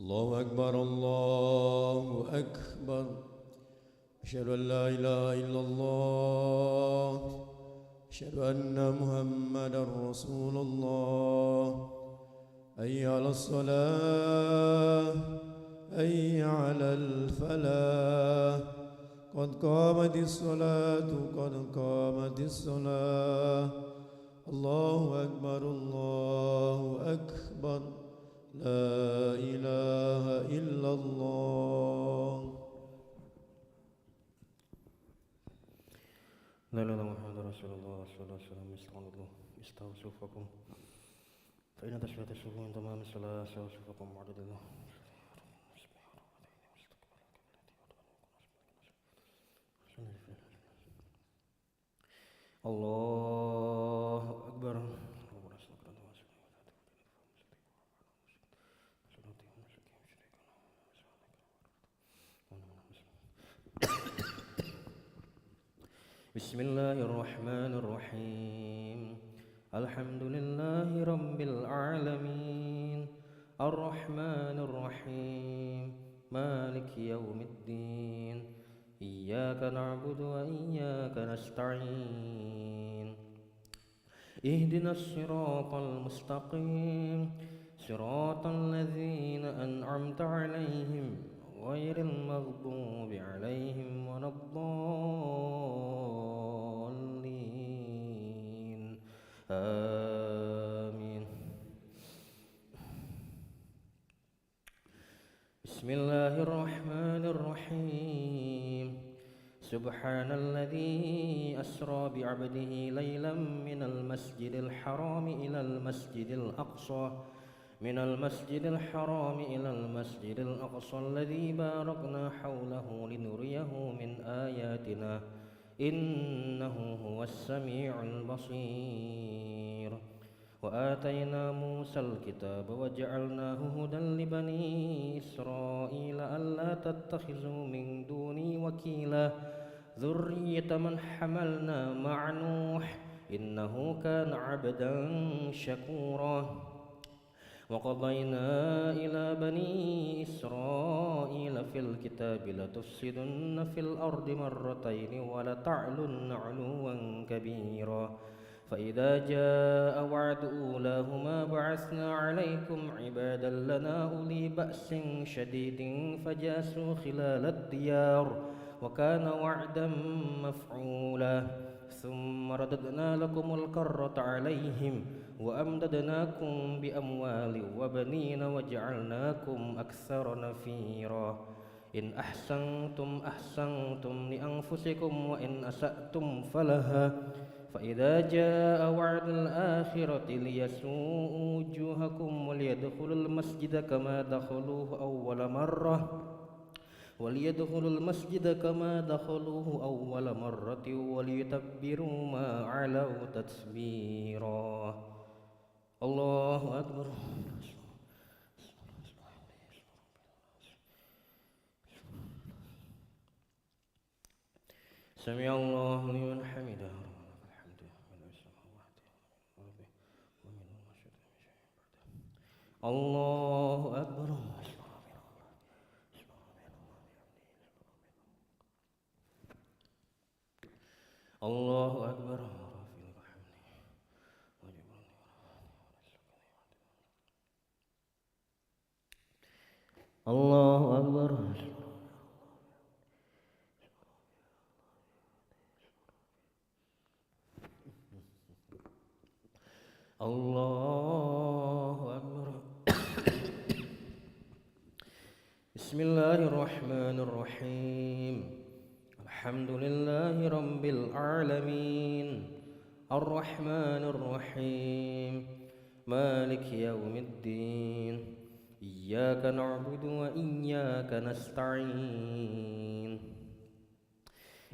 الله أكبر الله أكبر. أشهد أن لا إله إلا الله. أشهد أن محمدا رسول الله. حي على الصلاة حي على الفلاح. قد قامت الصلاة قد قامت الصلاة. الله أكبر الله أكبر. لا إله إلا الله. لا إله إلا الله محمد رسول الله صلى الله عليه وسلم. استغفر صفوفكم فإن تشبه تشبه من تمام الصلاة صفوفكم عدد الله. الله أكبر. بسم الله الرحمن الرحيم. الحمد لله رب العالمين الرحمن الرحيم مالك يوم الدين إياك نعبد وإياك نستعين اهدنا الصراط المستقيم صراط الذين أنعمت عليهم غير المغضوب عليهم ولا الضالين آمين. بسم الله الرحمن الرحيم. سبحان الذي أسرى بعبده ليلا من المسجد الحرام إلى المسجد الأقصى إلى المسجد الأقصى الذي باركنا حوله لنريه من آياتنا إنه هو السميع البصير. وآتينا موسى الكتاب وجعلناه هدى لبني إسرائيل ألا تتخذوا من دوني وكيلا ذرية من حملنا مع نوح إنه كان عبدا شكورا. وقضينا إلى بني إسرائيل في الكتاب لتفسدن في الأرض مرتين ولتعلن علوا كبيرا. فإذا جاء وعد أولاهما بعثنا عليكم عبادا لنا أولي بأس شديد فجاسوا خلال الديار وكان وعدا مفعولا. ثم رددنا لكم الكرة عليهم وأمددناكم بأموال وبنين وجعلناكم أكثر نفيرا. إن أحسنتم أحسنتم لأنفسكم وإن أسأتم فلها. فإذا جاء وعد الآخرة ليسوءوا وجوهكم وليدخلوا المسجد كما دخلوه أول مرة وليتبروا ما علوا تتبيرا. الله أكبر. سمع الله لمن حمده. الله أكبر. الله أكبر. الله أكبر. الله أكبر. بسم الله الرحمن الرحيم. الحمد لله رب العالمين الرحمن الرحيم مالك يوم الدين إياك نعبد وإياك نستعين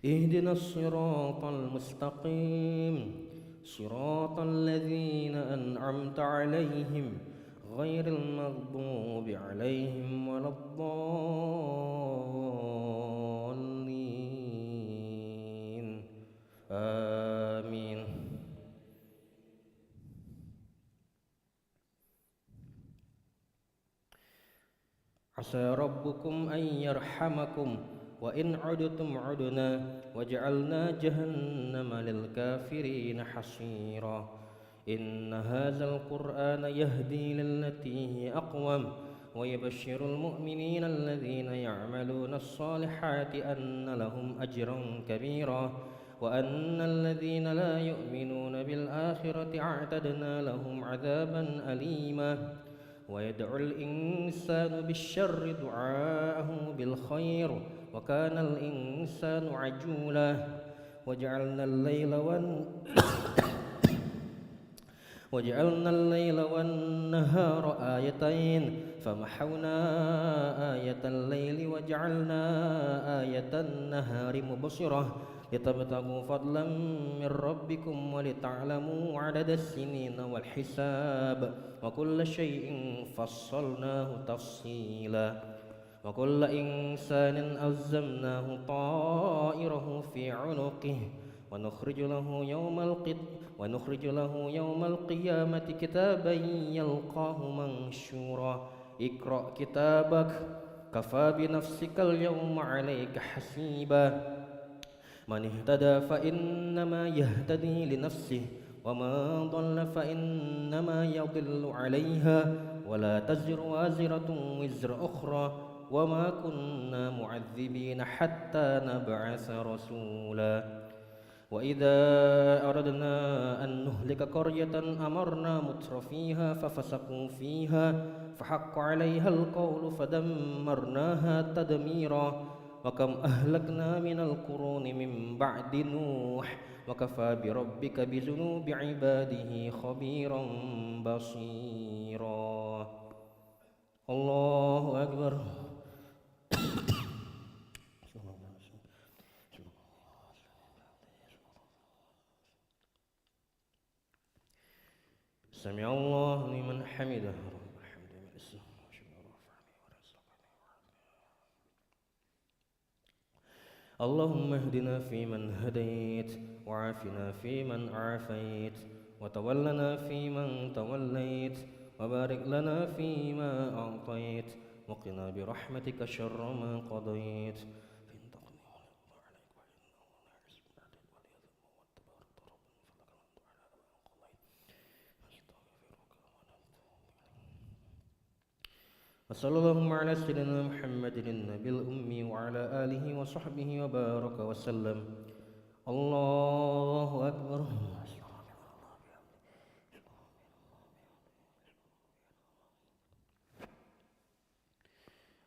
اهدنا الصراط المستقيم صراط الذين أنعمت عليهم غير المغضوب عليهم ولا الضالين آمين. عسى ربكم أن يرحمكم وإن عدتم عدنا وجعلنا جهنم للكافرين حصيرا إن هذا القرآن يهدي للتي هي أقوم ويبشر المؤمنين الذين يعملون الصالحات أن لهم أجرا كبيرا وأن الذين لا يؤمنون بالآخرة أعتدنا لهم عذابا أليما ويدعو الإنسان بالشر دعاءه بالخير وكان الإنسان عجولا وجعلنا الليل والنهار آيتين فمحونا آية الليل وجعلنا آية النهار مبصرة لتبتغوا فضلا من ربكم ولتعلموا عدد السنين والحساب وكل شيء فصلناه تفصيلا وكل إنسان ألزمناه طائره في عنقه ونخرج له يوم القيامة كتابا يلقاه منشورا اقرأ كتابك كفى بنفسك اليوم عليك حسيبا من اهتدى فإنما يهتدي لنفسه ومن ضل فإنما يضل عليها ولا تزر وازرة وزر أخرى وما كنا معذبين حتى نبعث رسولا وإذا أردنا أن نهلك قرية أمرنا مترفيها ففسقوا فيها فحق عليها القول فدمرناها تدميرا وكم أهلكنا من القرون من بعد نوح وكفى بربك بذنوب عباده خبيرا بصيرا الله أكبر سمع الله لمن حمده اللهم اهدنا فيمن هديت وعافنا فيمن عافيت وتولنا فيمن توليت وبارك لنا فيما أعطيت وقنا برحمتك شر ما قضيت وصلى اللهم على سيدنا محمد النبي الأمي وعلى آله وصحبه وبارك وسلم الله أكبر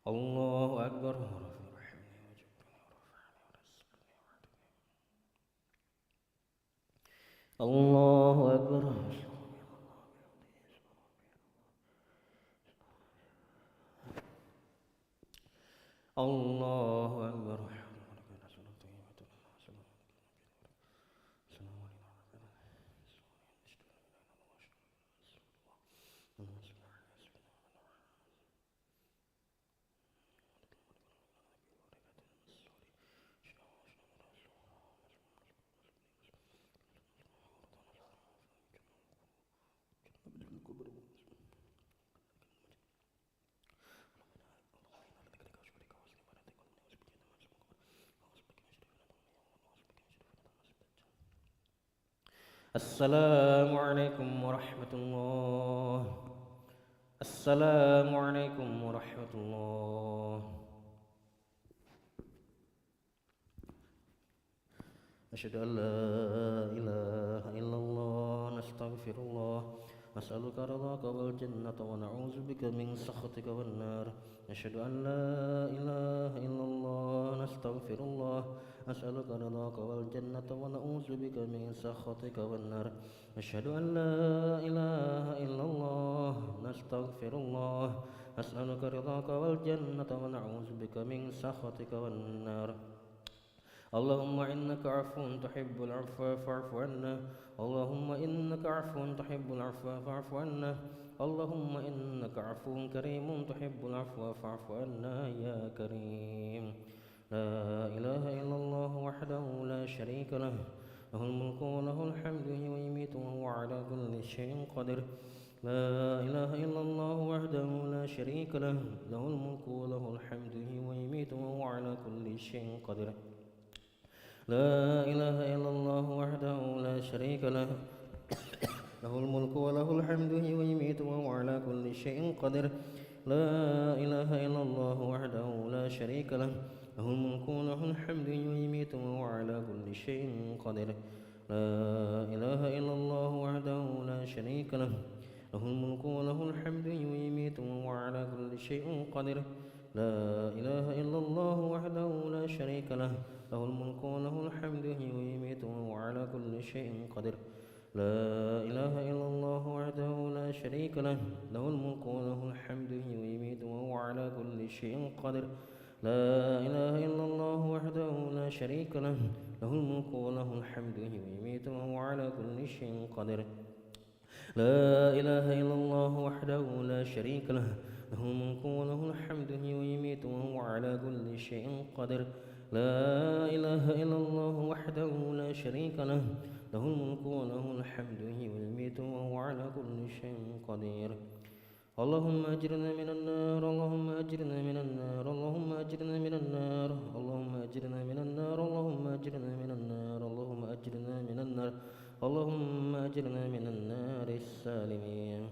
الله أكبر الله أكبر الله أكبر السلام عليكم ورحمة الله السلام عليكم ورحمة الله أشهد أن لا إله إلا الله نستغفر الله نسألك رضاك والجنة ونعوذ بك من سخطك والنار نشهد أن لا إله إلا الله نستغفر الله نسألك رضاك والجنة ونعوذ بك من سخطك والنار نشهد أن لا إله إلا الله نستغفر الله نسألك رضاك والجنة ونعوذ بك من سخطك والنار اللهم إنك عفو تحب العفو فاعف عنا اللهم إنك عفو تحب العفو فاعف عنا اللهم إنك عفو كريم تحب العفو فاعف عنا يا كريم لا إله إلا الله وحده لا شريك له له الملك وله الحمد ويميت وهو على كل شيء قدير لا إله إلا الله وحده لا شريك له له الملك وله الحمد يحيي ويميت وهو على كل شيء قدير لا إله إلا الله وحده لا شريك له له الملك وله الحمد يحيي ويميت وهو على كل شيء قدير لا إله إلا الله وحده لا شريك له له الملك وله الحمد يحيي ويميت وهو على كل شيء قدير لا إله إلا الله وحده لا شريك له له الملك وله الحمد يحيي ويميت وهو على كل شيء قدير لا إله إلا الله وحده لا شريك له له الملك وله الحمد يحيي ويميت وهو على كل شيء قدير لا إله إلا الله وحده لا شريك له له الملك وله الحمد يحيي ويميت وهو على كل شيء قدير لا إله إلا الله وحده لا شريك له له الملك وله الحمد يحيي ويميت وهو على كل شيء قدير لا إله إلا الله وحده لا شريك له له الملك وله الحمد يحيي ويميت وهو على كل شيء قدير لا إله إلا الله وحده لا شريك له له الملك وله الحمد يحيي ويميت وهو على كل شيء قدير اللهم أجرنا من النار اللهم أجرنا من النار اللهم أجرنا من النار اللهم أجرنا من النار اللهم أجرنا من النار اللهم أجرنا من النار اللهم أجرنا من النار السالمين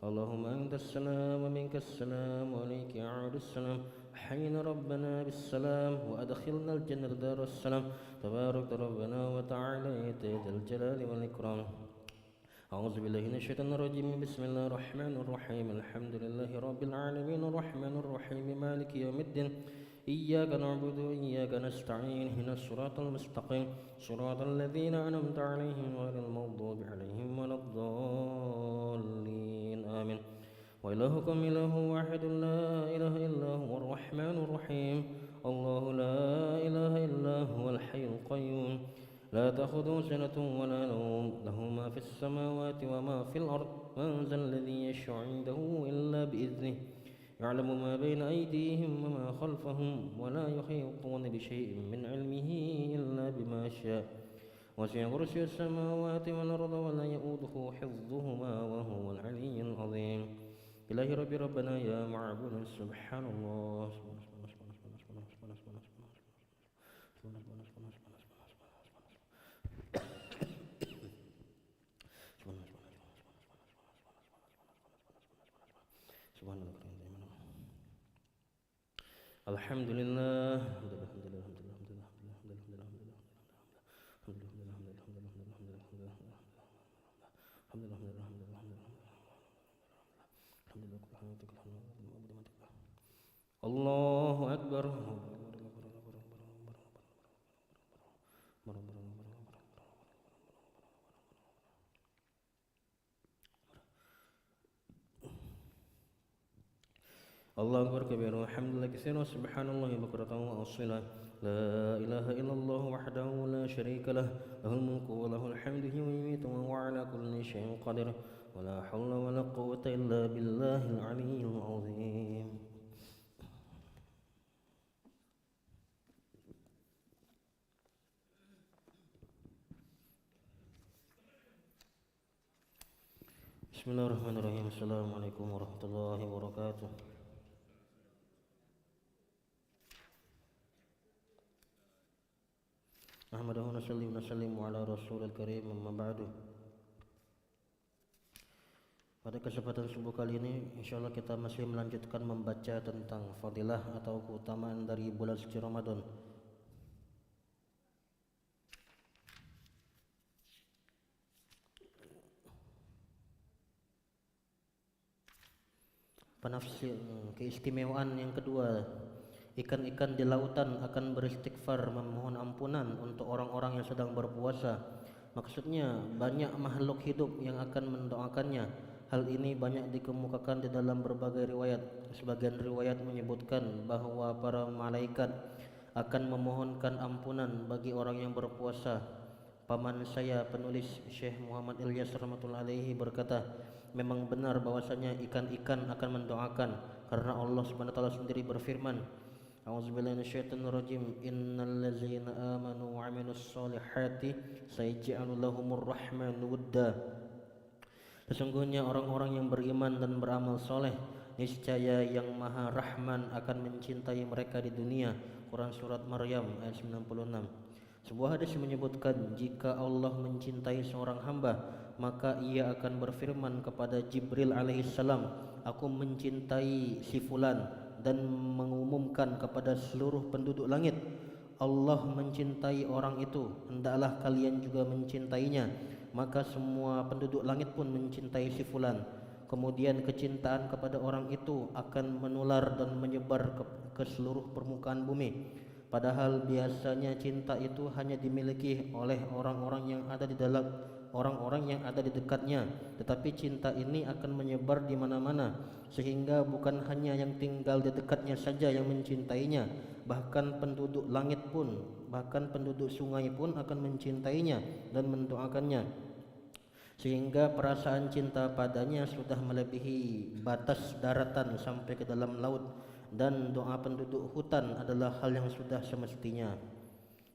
اللهم أنت السلام ومنك السلام وإليك يعود السلام حينا ربنا بالسلام وأدخلنا الجنة دار السلام تبارك ربنا وتعالى ذا الجلال والإكرام أعوذ بالله من الشيطان الرجيم بسم الله الرحمن الرحيم الحمد لله رب العالمين الرحمن الرحيم مالك يوم الدين إياك نعبد وإياك نستعين اهدنا الصراط المستقيم صراط الذين أنعمت عليهم غير المغضوب عليهم ولا الضالين آمين وإلهكم إله واحد لا إله إلا هو الرحمن الرحيم الله لا إله إلا هو الحي القيوم لا تأخذه سنة ولا نوم له ما في السماوات وما في الأرض من ذا الذي يشفع عنده إلا بإذنه يعلم ما بين أيديهم وما خلفهم ولا يحيطون بشيء من علمه إلا بما شاء وسع كرسي السماوات والأرض ولا يؤوده حفظهما وهو العلي العظيم إله ربي ربنا يا معبود سبحان الله الحمد لله الله أكبر الله أكبر كبيرا والحمد لله كثيرا سبحان الله بكرة وأصيلا لا إله إلا الله وحده لا شريك له له الملك وله الحمد يحيي ويميت وهو على كل شيء قدير ولا حول ولا قوة إلا بالله العلي العظيم بسم الله الرحمن الرحيم السلام عليكم ورحمة الله وبركاته أحمده ونصلي ونسلم على رسول الكريم أما بعد. Pada kesempatan subuh kali ini insyaallah kita masih melanjutkan membaca tentang fadilah atau keutamaan dari bulan suci Ramadan. Penafsir keistimewaan yang kedua, ikan-ikan di lautan akan beristighfar memohon ampunan untuk orang-orang yang sedang berpuasa. Maksudnya banyak makhluk hidup yang akan mendoakannya. Hal ini banyak dikemukakan di dalam berbagai riwayat. Sebagian riwayat menyebutkan bahwa para malaikat akan memohonkan ampunan bagi orang yang berpuasa. Paman saya penulis Syekh Muhammad Ilyas rahmatullahi alaihi berkata, memang benar bahwasanya ikan-ikan akan mendoakan karena Allah Subhanahu wa taala sendiri berfirman, A'udzubillahi minasyaitonir rajim, innal ladzina amanu wa 'amilus solihati sayaj'alu lahumur rahmanu wudda. Sesungguhnya orang-orang yang beriman dan beramal soleh, niscaya yang Maha Rahman akan mencintai mereka di dunia. Quran Surat Maryam ayat 96. Sebuah hadis menyebutkan jika Allah mencintai seorang hamba, maka ia akan berfirman kepada Jibril alaihissalam, aku mencintai si fulan, dan mengumumkan kepada seluruh penduduk langit, Allah mencintai orang itu, hendaklah kalian juga mencintainya. Maka semua penduduk langit pun mencintai si fulan. Kemudian kecintaan kepada orang itu akan menular dan menyebar ke seluruh permukaan bumi. Padahal biasanya cinta itu hanya dimiliki oleh orang-orang yang ada di dekatnya, tetapi cinta ini akan menyebar di mana-mana, sehingga bukan hanya yang tinggal di dekatnya saja yang mencintainya, bahkan penduduk sungai pun akan mencintainya dan mendoakannya, sehingga perasaan cinta padanya sudah melebihi batas daratan sampai ke dalam laut, dan doa penduduk hutan adalah hal yang sudah semestinya.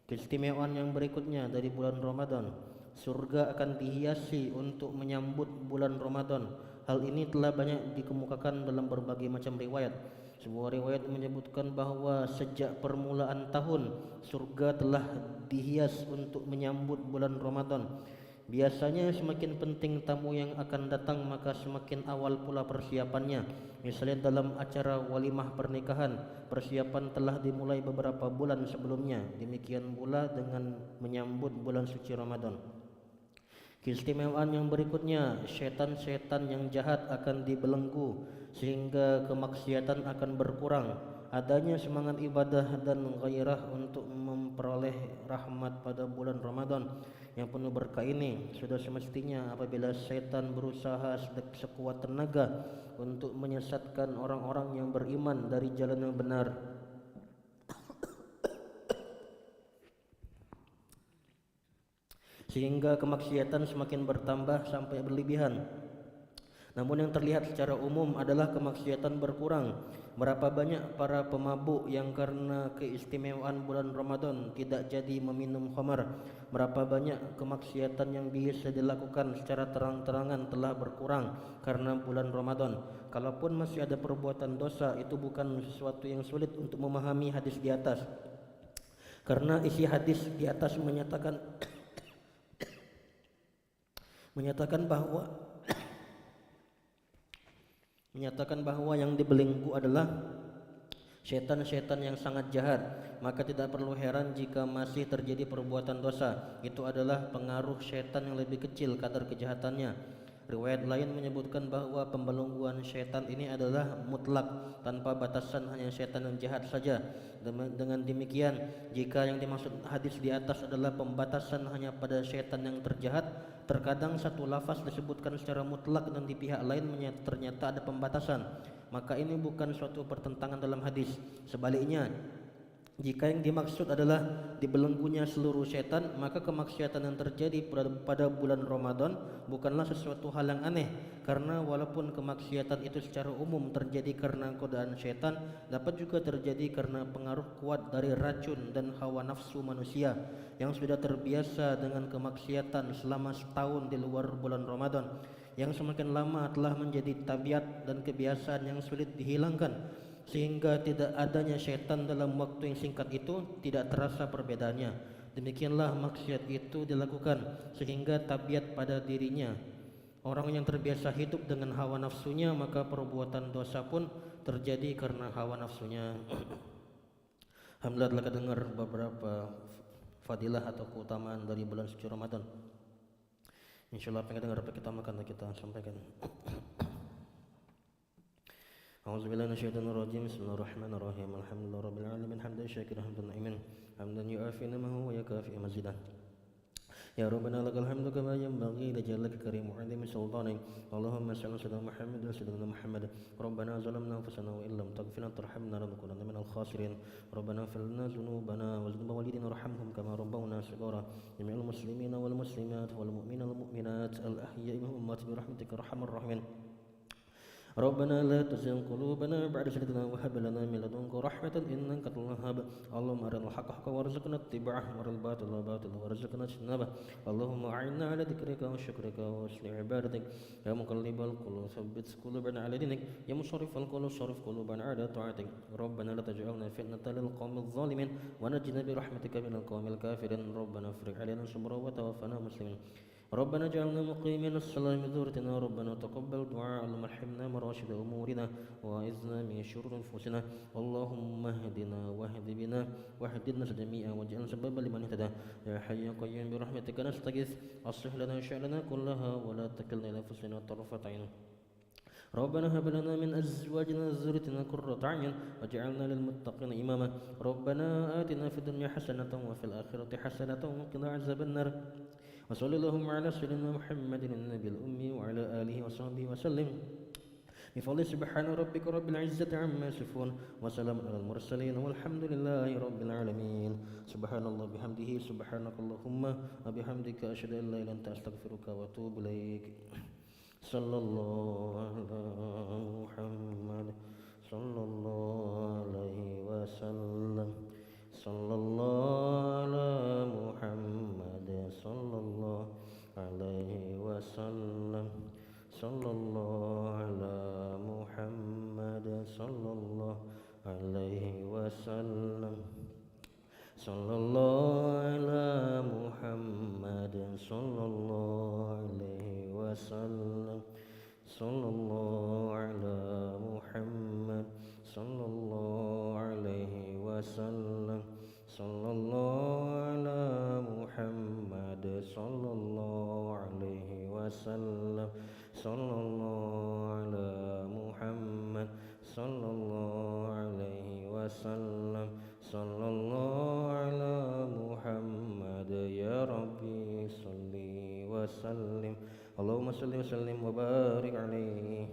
Keistimewaan yang berikutnya dari bulan Ramadan, surga akan dihiasi untuk menyambut bulan Ramadan. Hal ini telah banyak dikemukakan dalam berbagai macam riwayat. Sebuah riwayat menyebutkan bahwa sejak permulaan tahun, surga telah dihias untuk menyambut bulan Ramadan. Biasanya semakin penting tamu yang akan datang, maka semakin awal pula persiapannya. Misalnya dalam acara walimah pernikahan, persiapan telah dimulai beberapa bulan sebelumnya. Demikian pula dengan menyambut bulan suci Ramadan. Keistimewaan yang berikutnya, setan-setan yang jahat akan dibelenggu sehingga kemaksiatan akan berkurang. Adanya semangat ibadah dan gairah untuk memperoleh rahmat pada bulan Ramadan yang penuh berkah ini sudah semestinya apabila setan berusaha sekuat tenaga untuk menyesatkan orang-orang yang beriman dari jalan yang benar. Sehingga kemaksiatan semakin bertambah sampai berlebihan. Namun yang terlihat secara umum adalah kemaksiatan berkurang. Berapa banyak para pemabuk yang karena keistimewaan bulan Ramadan tidak jadi meminum khamar. Berapa banyak kemaksiatan yang bisa dilakukan secara terang-terangan telah berkurang karena bulan Ramadan. Kalaupun masih ada perbuatan dosa, itu bukan sesuatu yang sulit untuk memahami hadis di atas. Karena isi hadis di atas menyatakan bahwa yang dibelenggu adalah setan-setan yang sangat jahat. Maka tidak perlu heran jika masih terjadi perbuatan dosa. Itu adalah pengaruh setan yang lebih kecil kadar kejahatannya. Riwayat lain menyebutkan bahwa pembelengguan setan ini adalah mutlak, tanpa batasan, hanya setan yang jahat saja. Dengan demikian, jika yang dimaksud hadis di atas adalah pembatasan hanya pada setan yang terjahat, terkadang satu lafaz disebutkan secara mutlak dan di pihak lain ternyata ada pembatasan, maka ini bukan suatu pertentangan dalam hadis. Sebaliknya, jika yang dimaksud adalah dibelenggunya seluruh setan, maka kemaksiatan yang terjadi pada bulan Ramadan bukanlah sesuatu hal yang aneh, karena walaupun kemaksiatan itu secara umum terjadi karena godaan setan, dapat juga terjadi karena pengaruh kuat dari racun dan hawa nafsu manusia yang sudah terbiasa dengan kemaksiatan selama setahun di luar bulan Ramadan, yang semakin lama telah menjadi tabiat dan kebiasaan yang sulit dihilangkan, sehingga tidak adanya setan dalam waktu yang singkat itu tidak terasa perbedaannya. Demikianlah maksiat itu dilakukan sehingga tabiat pada dirinya. Orang yang terbiasa hidup dengan hawa nafsunya, maka perbuatan dosa pun terjadi karena hawa nafsunya. Alhamdulillah telah dengar beberapa fadilah atau keutamaan dari bulan suci Ramadan. Insyaallah apa yang kita dengar, apa kita makan, kita sampaikan. أعوذ بالله من الشيطان الرجيم بسم الله الرحمن الرحيم الحمد لله رب العالمين حمدا شاكرا حمدا نعيما حمدا يعافي نعمه ويكافئ مزيدا يا ربنا لك الحمد كما ينبغي لجلالك الكريم وعظيم سلطانك اللهم صل على سيدنا محمد وسيدنا محمد ربنا ظلمنا انفسنا وان لم تغفر لنا وترحمنا لنكونن من الخاسرين ربنا اغفر لنا ذنوبنا وذنوب والدينا وارحمهم كما ربونا صغارا جميع المسلمين والمسلمات والمؤمنين والمؤمنات الاحياء منهم الاموات برحمتك ارحم الراحمين ربنا لا تزغ قلوبنا بعد إذ هديتنا وهب لنا من لدنك رحمة إنك أنت الوهاب اللهم أرنا الحق حقا وارزقنا اتباعه وأرنا الباطل باطلا وارزقنا اجتنابه اللهم أعنا على ذكرك وشكرك وحسن عبادتك يا مقلب القلوب ثبت قلوبنا على دينك يا مصرف القلوب صرف قلوبنا على طاعتك ربنا لا تجعلنا فتنة للقوم الظالمين ونجنا برحمتك من القوم الكافرين ربنا افرج علينا صبرا وتوفنا مسلمين ربنا اجعلنا مقيمين الصلاة من ذريتنا ربنا تقبل دعاء اللهم ارحمنا مراشد أمورنا وأعذنا من شرور أنفسنا اللهم اهدنا واهد بنا واهد الناس جميعا واجعلنا سببا لمن اهتدى يا حي يا قيوم برحمتك نستغيث أصلح لنا شأننا كلها ولا تكلنا إلى أنفسنا طرفة عين ربنا هب لنا من أزواجنا وذريتنا قرة أعين واجعلنا للمتقين إماما ربنا آتنا في الدنيا حسنة وفي الآخرة حسنة وقنا عذاب النار وصلى اللهم على سيدنا محمد النبي الأمي وعلى آله وصحبه وسلم بفضل سبحان ربك رب العزة عما يصفون وسلام على المرسلين والحمد لله رب العالمين سبحان الله بحمده سبحانك اللهم وبحمدك أشهد أن لا إله إلا أنت أستغفرك وأتوب إليك صلى الله على محمد صلى الله عليه وسلم صلى الله على محمد صلى الله عليه وسلم صلى الله على محمد صلى الله عليه وسلم صلى الله على محمد صلى الله عليه وسلم صلى الله على محمد صلى الله عليه وسلم صلى الله على محمد صلى الله عليه وسلم صلى الله على محمد صلى الله عليه وسلم صلى الله على محمد يا ربي صل وسلم اللهم صل وسلم وبارك عليه